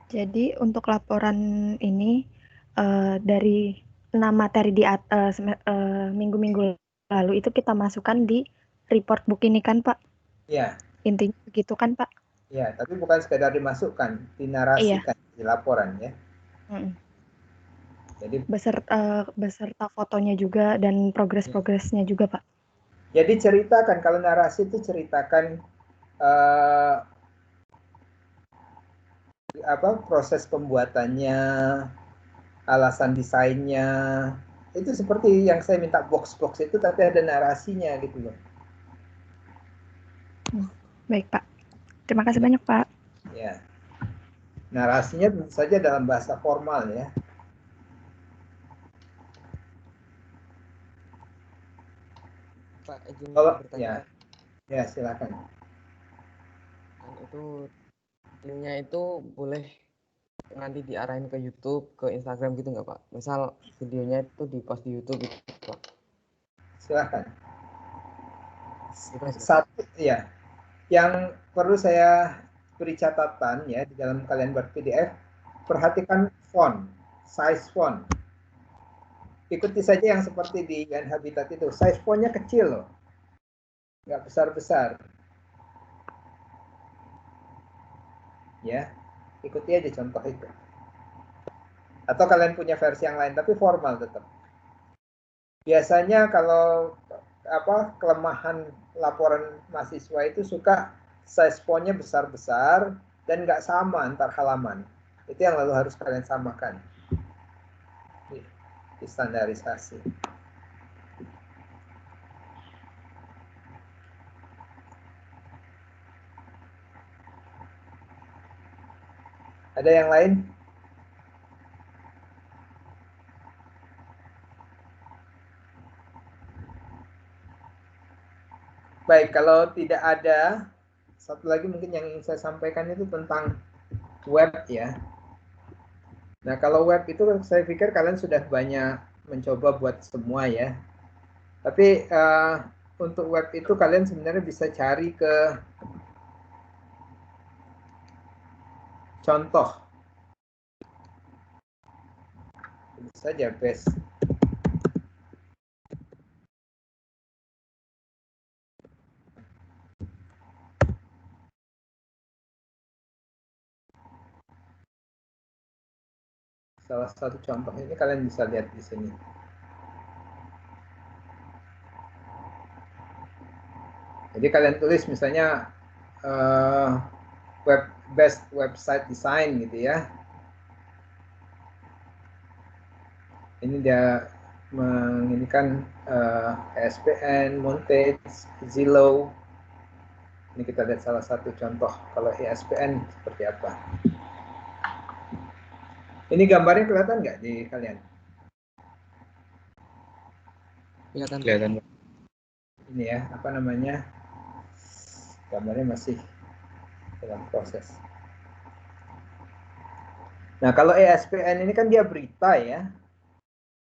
S5: Jadi untuk laporan ini dari 6 materi di minggu-minggu lalu itu kita masukkan di report book ini kan, Pak?
S1: Ya.
S5: Intinya begitu kan, Pak?
S1: Ya, tapi bukan sekedar dimasukkan, dinarasikan di laporan ya. Jadi
S5: beserta fotonya juga dan progres-progresnya juga, Pak.
S1: Jadi ceritakan, kalau narasi itu ceritakan proses pembuatannya, alasan desainnya. Itu seperti yang saya minta box-box itu tapi ada narasinya gitu loh.
S5: Baik, Pak. Terima kasih banyak, Pak.
S1: Ya. Narasinya tentu saja dalam bahasa formal ya.
S6: Pak, izin
S1: Kalau
S6: bertanya.
S1: Ya silakan.
S6: Kan itu linknya itu boleh nanti diarahin ke YouTube, ke Instagram gitu nggak Pak? Misal videonya itu di post di YouTube gitu Pak.
S1: Silakan.
S6: Bebas,
S1: Satu ya, yang perlu saya beri catatan ya di dalam kalian buat PDF, perhatikan font, size font. Ikuti saja yang seperti di UN Habitat itu, size fontnya kecil loh, nggak besar-besar. Ya, ikuti aja contoh itu. Atau kalian punya versi yang lain, tapi formal tetap. Biasanya kalau kelemahan laporan mahasiswa itu suka size fontnya besar-besar dan nggak sama antar halaman. Itu yang lalu harus kalian samakan di standarisasi. Ada yang lain? Baik, kalau tidak ada, satu lagi mungkin yang ingin saya sampaikan itu tentang web ya. Nah, kalau web itu saya pikir kalian sudah banyak mencoba buat semua ya. Tapi untuk web itu kalian sebenarnya bisa cari ke contoh. Bisa saja best salah satu contoh ini kalian bisa lihat di sini. Jadi kalian tulis misalnya best website design gitu ya. Ini dia menginikan ESPN, Montage, Zillow. Ini kita lihat salah satu contoh kalau ESPN seperti apa. Ini gambarnya kelihatan nggak di kalian?
S6: Kelihatan.
S4: Kelihatan.
S1: Ini ya, apa namanya? Gambarnya masih dalam proses. Nah, kalau ESPN ini kan dia berita ya.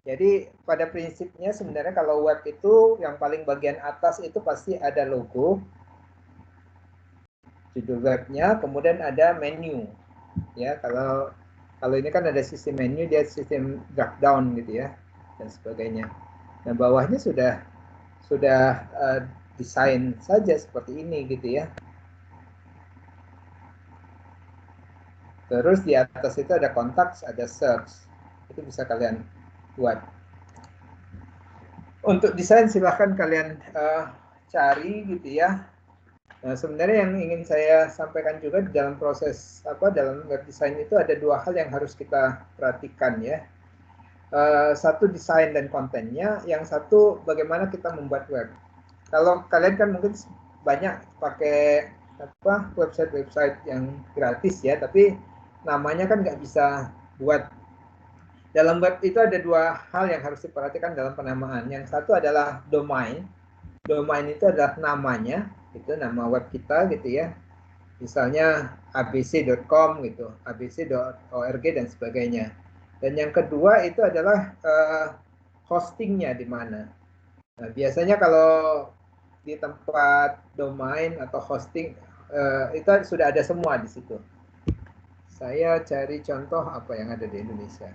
S1: Jadi pada prinsipnya sebenarnya kalau web itu yang paling bagian atas itu pasti ada logo, judul webnya, kemudian ada menu. Ya, kalau ini kan ada sistem menu, dia sistem drop down gitu ya dan sebagainya. Nah, bawahnya sudah desain saja seperti ini gitu ya. Terus di atas itu ada kontak, ada search. Itu bisa kalian buat. Untuk desain silahkan kalian cari gitu ya. Nah, sebenarnya yang ingin saya sampaikan juga di dalam proses dalam web design itu ada dua hal yang harus kita perhatikan ya. Satu desain dan kontennya, yang satu bagaimana kita membuat web. Kalau kalian kan mungkin banyak pakai website yang gratis ya, tapi namanya kan nggak bisa buat. Dalam web itu ada dua hal yang harus diperhatikan dalam penamaan. Yang satu adalah domain. Domain itu adalah namanya, itu nama web kita gitu ya. Misalnya abc.com gitu, abc.org dan sebagainya. Dan yang kedua itu adalah hostingnya di mana. Nah, biasanya kalau di tempat domain atau hosting itu sudah ada semua di situ. Saya cari contoh apa yang ada di Indonesia.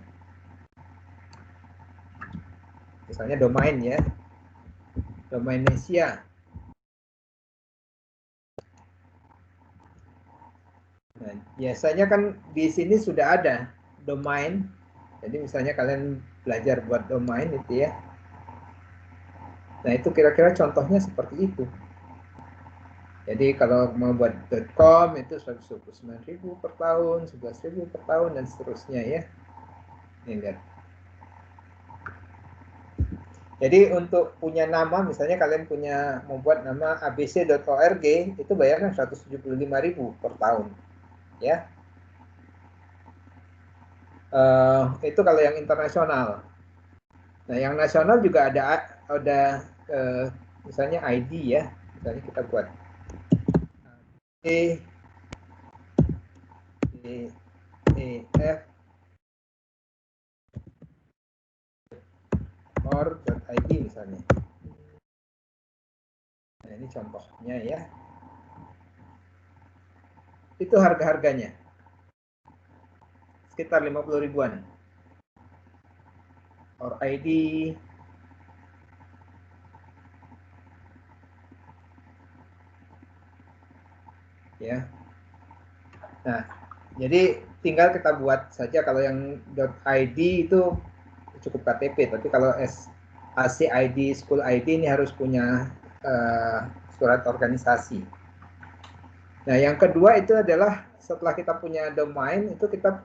S1: Misalnya domain ya, Domainesia. Nah, biasanya kan di sini sudah ada domain. Jadi misalnya kalian belajar buat domain itu ya. Nah, itu kira-kira contohnya seperti itu. Jadi kalau mau buat .com itu 129.000 per tahun, 11.000 per tahun dan seterusnya ya. Ini lihat. Jadi untuk punya nama, misalnya kalian mau buat nama abc.org, itu bayarnya 175.000 per tahun, ya. Itu kalau yang internasional. Nah, yang nasional juga ada misalnya ID ya, misalnya kita buat EF or.id misalnya. Nah, ini contohnya ya. Itu harga-harganya. Sekitar 50 ribuan. Or ID. Ya. Nah, jadi tinggal kita buat saja. Kalau yang .id itu cukup KTP, tapi kalau ACID, School ID ini harus punya surat organisasi. Nah, yang kedua itu adalah setelah kita punya domain, itu kita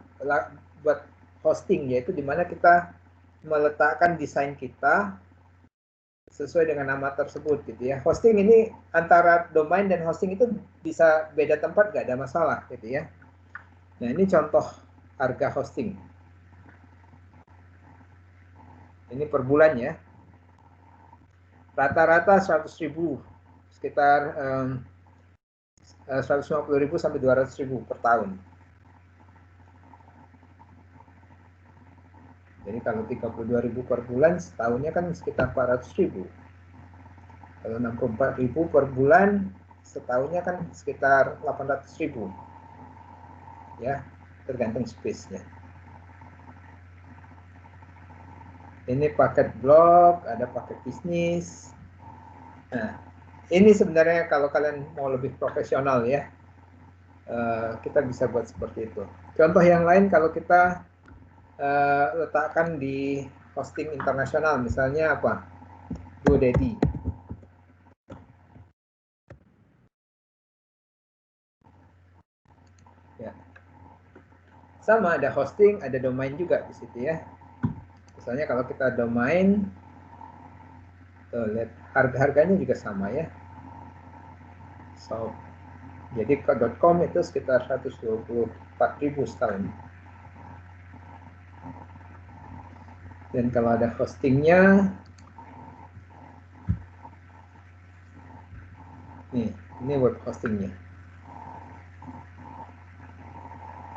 S1: buat hosting, yaitu di mana kita meletakkan desain kita sesuai dengan nama tersebut gitu ya. Hosting ini antara domain dan hosting itu bisa beda tempat, nggak ada masalah gitu ya. Nah, ini contoh harga hosting. Ini per bulan ya. Rata-rata 100.000, sekitar 150.000 sampai 200.000 per tahun. Jadi kalau 32.000 per bulan, setahunnya kan sekitar 400.000. Kalau 64.000 per bulan, setahunnya kan sekitar 800.000. Ya, tergantung space-nya. Ini paket blog, ada paket bisnis. Nah, ini sebenarnya kalau kalian mau lebih profesional ya, kita bisa buat seperti itu. Contoh yang lain kalau kita letakkan di hosting internasional, misalnya apa? GoDaddy. Ya. Sama, ada hosting, ada domain juga di situ ya. Misalnya kalau kita domain, tuh, lihat harga-harganya juga sama ya. So, jadi ke .com itu sekitar 124.000 setahun. Dan kalau ada hostingnya, nih, ini web hostingnya.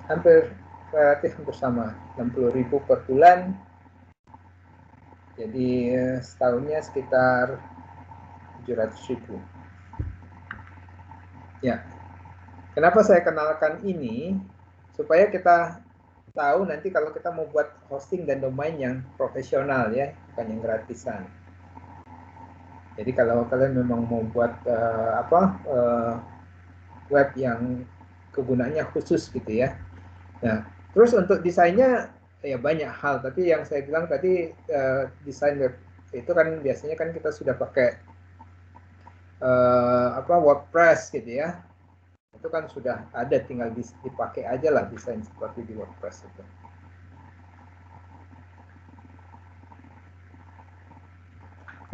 S1: Hampir relatif hampir sama, 60.000 per bulan. Jadi setahunnya sekitar 700.000. Ya, kenapa saya kenalkan ini? Supaya kita tahu nanti kalau kita mau buat hosting dan domain yang profesional ya, bukan yang gratisan. Jadi kalau kalian memang mau buat web yang kegunaannya khusus gitu ya. Nah, terus untuk desainnya ya banyak hal, tapi yang saya bilang tadi desain web itu kan biasanya kan kita sudah pakai WordPress gitu ya. Itu kan sudah ada, tinggal dipakai aja lah desain seperti di WordPress itu.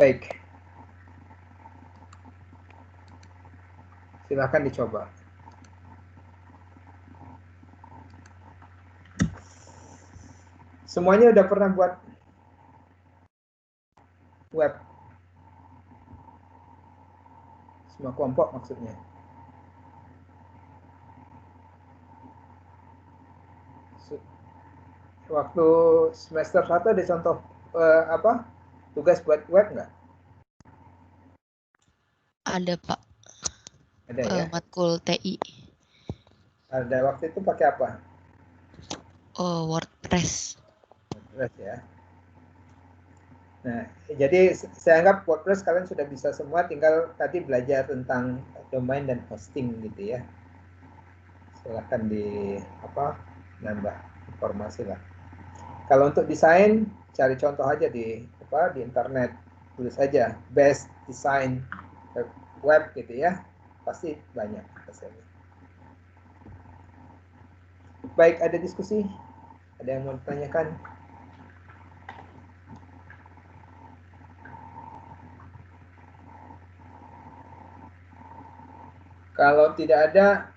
S1: Baik. Silahkan dicoba. Semuanya udah pernah buat web? Semua kelompok maksudnya. Waktu semester 1 ada contoh tugas buat web nggak?
S3: Ada Pak,
S1: Ada ya.
S3: matkul TI.
S1: Ada waktu itu pakai apa?
S3: WordPress.
S1: WordPress ya. Nah, jadi saya anggap WordPress kalian sudah bisa semua, tinggal tadi belajar tentang domain dan hosting gitu ya. Silahkan nambah informasi lah. Kalau untuk desain, cari contoh aja di internet, tulis saja best design web gitu ya, pasti banyak hasilnya. Baik, ada diskusi? Ada yang mau ditanyakan? Kalau tidak ada,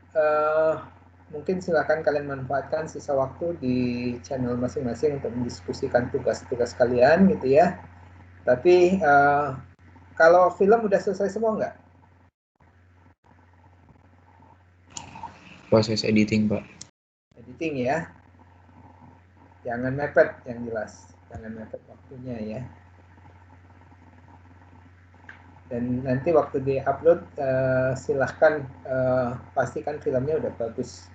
S1: mungkin silakan kalian manfaatkan sisa waktu di channel masing-masing untuk mendiskusikan tugas-tugas kalian gitu ya. Tapi kalau film udah selesai semua nggak?
S7: Proses editing, Pak.
S1: Editing ya. Jangan mepet yang jelas. Jangan mepet waktunya ya. Dan nanti waktu di-upload silahkan pastikan filmnya udah bagus.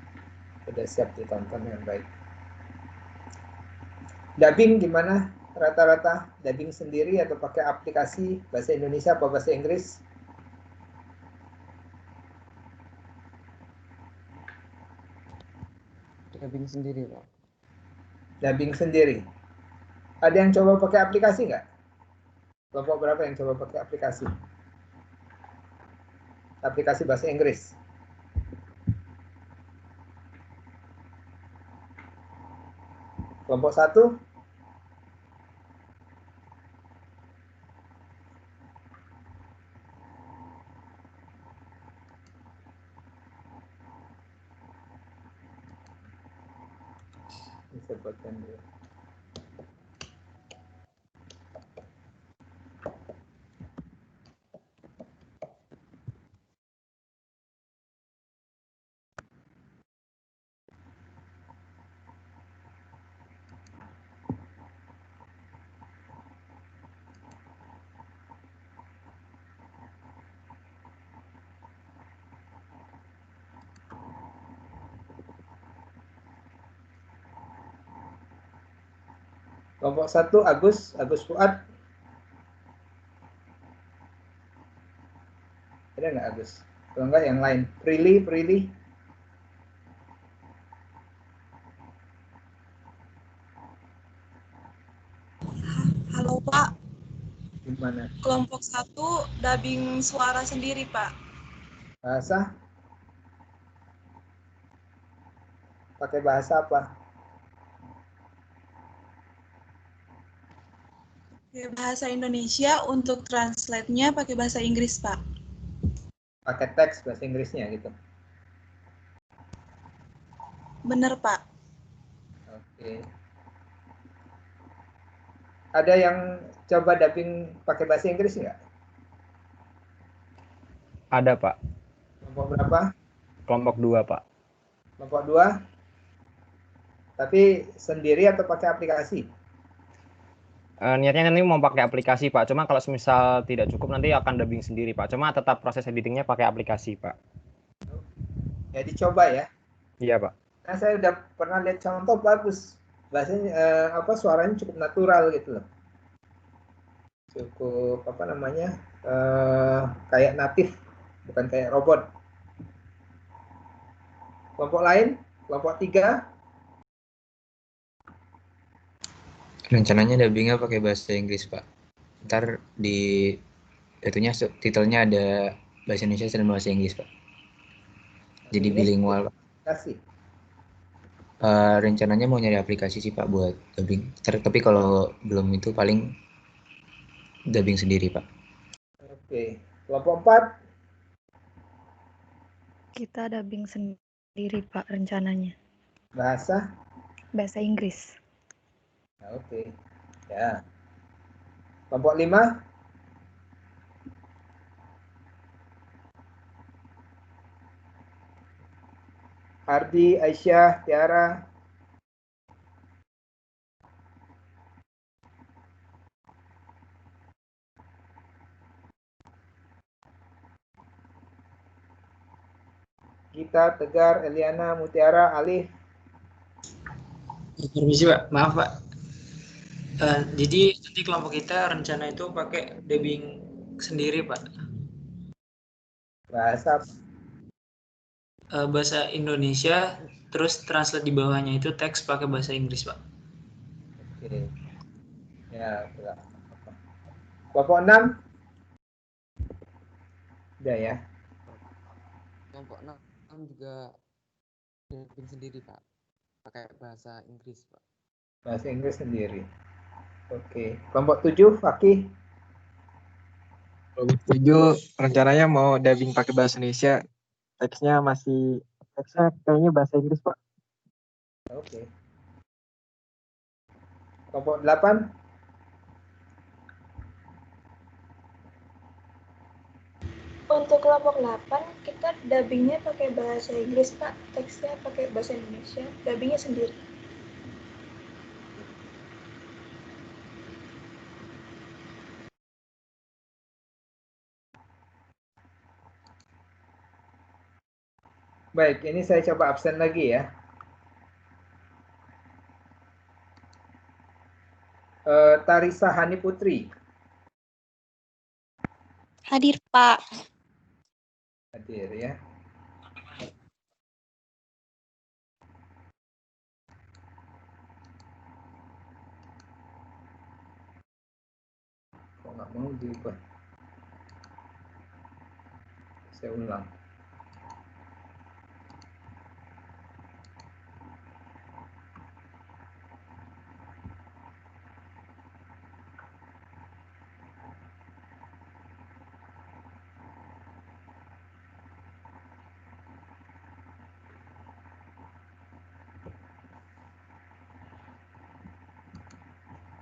S1: Udah siap ditonton yang baik. Dubbing gimana? Rata-rata dubbing sendiri atau pakai aplikasi bahasa Indonesia atau bahasa Inggris?
S6: Dubbing sendiri, Pak.
S1: Dubbing sendiri. Ada yang coba pakai aplikasi nggak? Kelompok berapa yang coba pakai aplikasi? Aplikasi bahasa Inggris. Kelompok 1? Disebutkan dulu. Kelompok 1 Agus Fuad. Ada nggak Agus? Kalau nggak yang lain. Prilly. Gimana?
S7: Kelompok 1 dubbing suara sendiri, Pak.
S1: Bahasa? Pakai bahasa apa?
S7: Pakai bahasa Indonesia, untuk translate-nya pakai bahasa Inggris, Pak.
S1: Pakai teks bahasa Inggrisnya gitu.
S7: Bener, Pak.
S1: Oke. Ada yang coba dubbing pakai bahasa Inggris nggak?
S4: Ada, Pak.
S1: Kelompok berapa?
S4: Kelompok 2, Pak.
S1: Kelompok 2? Tapi sendiri atau pakai aplikasi?
S4: Niatnya nanti mau pakai aplikasi, Pak. Cuma kalau semisal tidak cukup nanti akan dubbing sendiri, Pak. Cuma tetap proses editingnya pakai aplikasi, Pak.
S1: Ya dicoba ya.
S4: Iya, Pak.
S1: Nah, saya udah pernah lihat contoh bagus. Bahasanya suaranya cukup natural gitu loh. Cukup kayak natif, bukan kayak robot. Kelompok lain, kelompok 3.
S8: Rencananya dubbingnya pakai bahasa Inggris, Pak. Ntar di itunya titelnya ada bahasa Indonesia dan bahasa Inggris, Pak. Jadi bilingual, Pak.
S1: Kasih.
S8: Rencananya mau nyari aplikasi sih, Pak, buat dubbing. Tapi kalau belum itu paling dubbing sendiri, Pak.
S1: Oke. Kelompok 4.
S5: Kita dubbing sendiri, Pak, rencananya.
S1: Bahasa?
S5: Bahasa Inggris.
S1: Oke. Ya. Kelompok 5. Ardi, Aisyah, Tiara. Gita, Tegar, Eliana, Mutiara, Alif.
S9: Permisi, Pak. Maaf, Pak. Jadi nanti kelompok kita rencana itu pakai dubbing sendiri, Pak.
S1: Bahasa
S9: Bahasa Indonesia, terus translate di bawahnya itu teks pakai bahasa Inggris, Pak.
S1: Oke. Ya, betul. Kelompok 6. Udah ya.
S6: Kelompok 6 juga dubbing sendiri, Pak. Pakai bahasa Inggris, Pak.
S1: Bahasa Inggris sendiri. Oke. Kelompok 7, Fakih.
S10: Kelompok 7 rencananya mau dubbing pakai bahasa Indonesia. Teksnya kayaknya bahasa Inggris, Pak.
S1: Oke. Kelompok 8.
S7: Untuk kelompok 8, kita dubbingnya pakai bahasa Inggris, Pak. Teksnya pakai bahasa Indonesia, dubbingnya sendiri.
S1: Baik, ini saya coba absen lagi ya. Tarisa Hani Putri.
S5: Hadir, Pak.
S1: Hadir ya. Kok nggak mau dibuat? Saya ulang.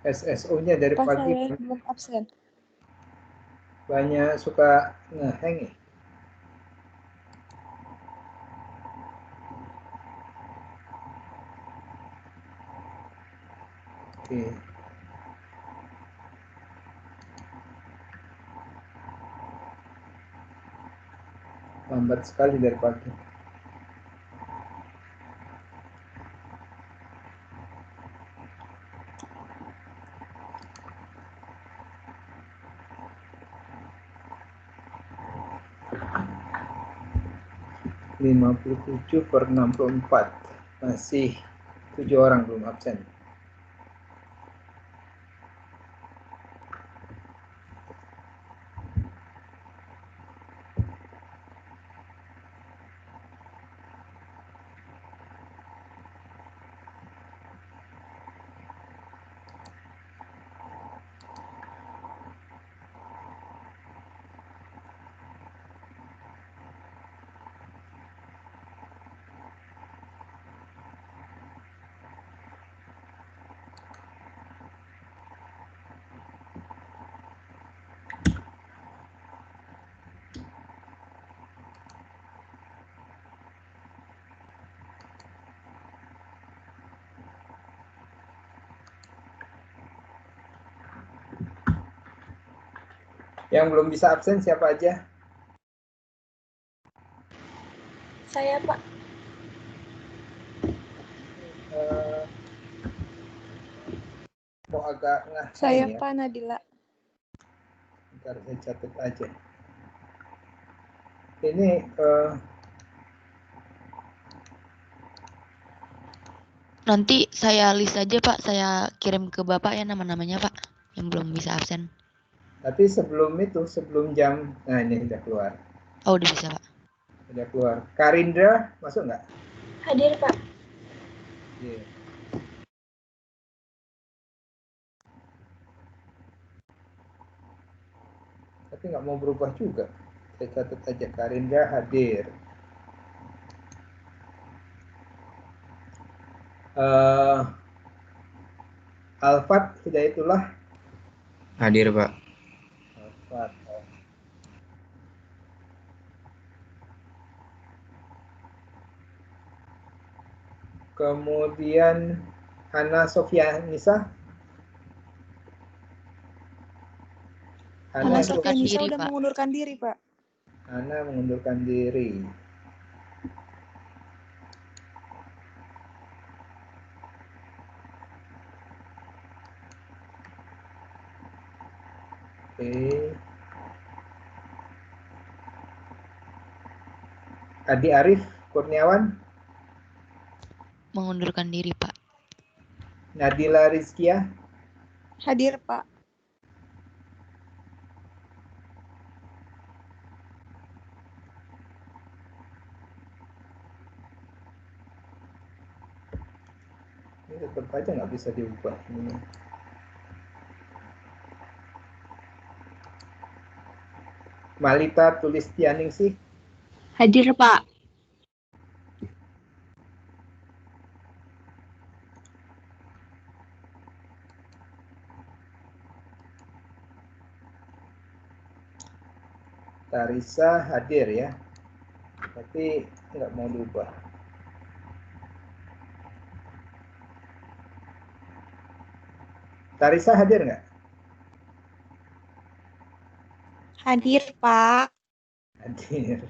S1: SSO-nya dari
S5: Pak,
S1: pagi
S5: saya belum absen.
S1: banyak suka ngeheng ya. Oke. Lambat sekali dari pagi. (57 per 64) masih 7 orang belum absen. Yang belum bisa absen siapa aja?
S7: Saya, Pak.
S1: Mau agak ngapain
S11: Saya
S1: ya?
S11: Pak Nadila.
S1: Bentar, saya catat aja. Ini
S3: Nanti saya list aja Pak, saya kirim ke Bapak ya nama-namanya Pak, yang belum bisa absen.
S1: tapi sebelum jam, nah ini udah keluar.
S3: Oh udah bisa Pak.
S1: Udah keluar. Karindra masuk nggak?
S7: Hadir, Pak.
S1: Iya. Tapi nggak mau berubah juga. Saya catat aja Karindra hadir. Alfat Hidayatullah
S8: Hadir, Pak.
S1: Alfat. Kemudian Hana Sofia Nisa.
S11: Hana
S1: itu
S11: Sofia Nisa
S3: diri,
S11: udah
S3: Pak.
S11: mengundurkan diri, Pak.
S1: Hana mengundurkan diri. Oke. Adi Arif Kurniawan.
S3: Mengundurkan diri Pak.
S1: Nadila Rizkia.
S11: Hadir, Pak.
S1: Ini tetap aja nggak bisa diubah. Ini. Malita Tulistianingsih.
S12: Hadir, Pak.
S1: Tarisa hadir ya. Tapi nggak mau diubah. Tarisa hadir nggak?
S11: Hadir, Pak.
S1: Hadir.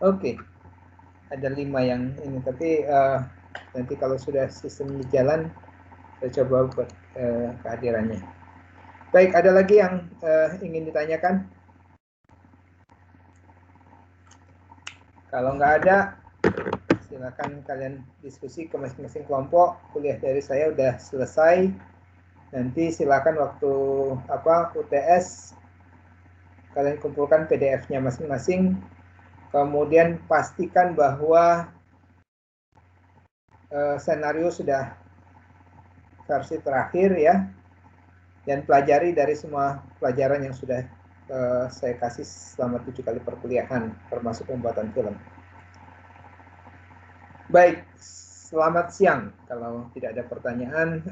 S1: Oke. Ada 5 yang ini, tapi nanti kalau sudah sistemnya jalan, saya coba buat kehadirannya. Baik, ada lagi yang ingin ditanyakan? Kalau nggak ada, silakan kalian diskusi ke masing-masing kelompok. Kuliah dari saya udah selesai. Nanti silakan waktu UTS kalian kumpulkan PDF-nya masing-masing. Kemudian pastikan bahwa senario sudah versi terakhir ya. Dan pelajari dari semua pelajaran yang sudah saya kasih selama 7 kali perkuliahan, termasuk pembuatan film. Baik, selamat siang. Kalau tidak ada pertanyaan,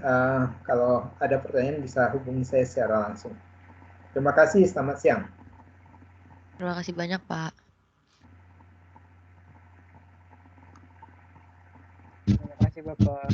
S1: kalau ada pertanyaan bisa hubungi saya secara langsung. Terima kasih, selamat siang.
S3: Terima kasih banyak Pak.
S2: Terima kasih Bapak.